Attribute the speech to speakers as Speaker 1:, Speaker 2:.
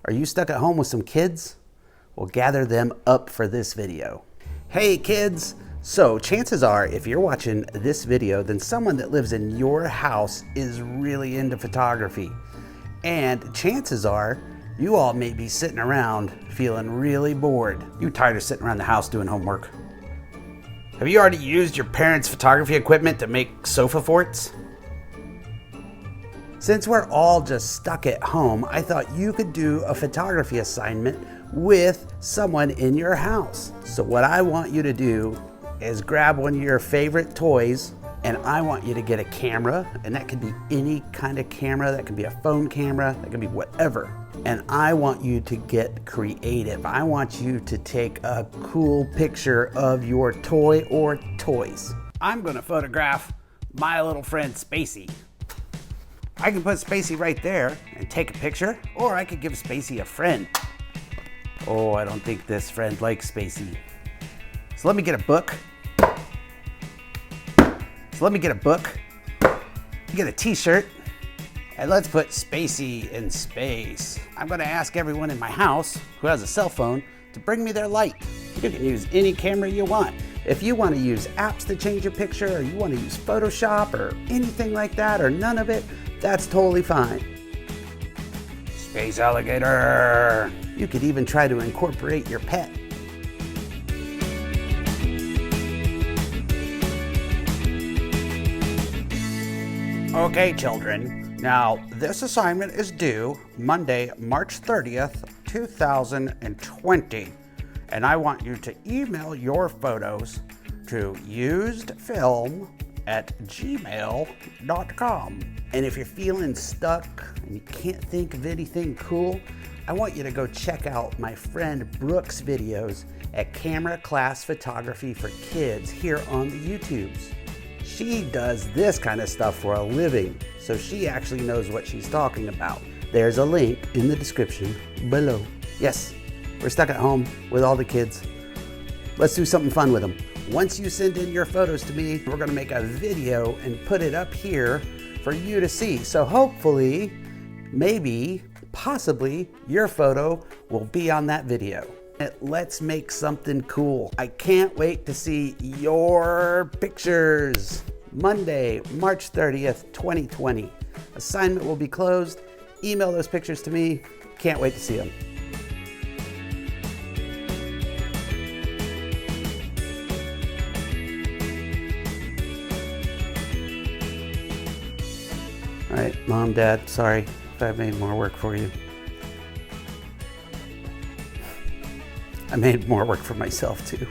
Speaker 1: Are you stuck at home with some kids? Well, gather them up for this video. Hey kids! So chances are, if you're watching this video, then someone that lives in your house is really into photography. And chances are, you all may be sitting around feeling really bored. You tired of sitting around the house doing homework? Have you already used your parents' photography equipment to make sofa forts? Since we're all just stuck at home, I thought you could do a photography assignment with someone in your house. So what I want you to do is grab one of your favorite toys, and I want you to get a camera, and that could be any kind of camera. That could be a phone camera, that could be whatever. And I want you to get creative. I want you to take a cool picture of your toy or toys. I'm gonna photograph my little friend Spacey. I can put Spacey right there and take a picture, or I could give Spacey a friend. Oh, I don't think this friend likes Spacey. So let me get a book. Get a t-shirt, and let's put Spacey in space. I'm gonna ask everyone in my house who has a cell phone to bring me their light. You can use any camera you want. If you want to use apps to change your picture, or you want to use Photoshop or anything like that, or none of it, that's totally fine. Space alligator. You could even try to incorporate your pet. Okay, children. Now, this assignment is due Monday, March 30th, 2020. And I want you to email your photos to usedfilm@gmail.com. And if you're feeling stuck and you can't think of anything cool, I want you to go check out my friend Brook's videos at Camera Class Photography for Kids here on the YouTubes. She does this kind of stuff for a living, so she actually knows what she's talking about. There's a link in the description below. Yes, we're stuck at home with all the kids. Let's do something fun with them. Once you send in your photos to me, we're gonna make a video and put it up here for you to see. So hopefully, maybe, possibly, your photo will be on that video. Let's make something cool. I can't wait to see your pictures. Monday, March 30th, 2020. Assignment will be closed. Email those pictures to me. Can't wait to see them. All right, Mom, Dad, sorry if I made more work for you. I made more work for myself too.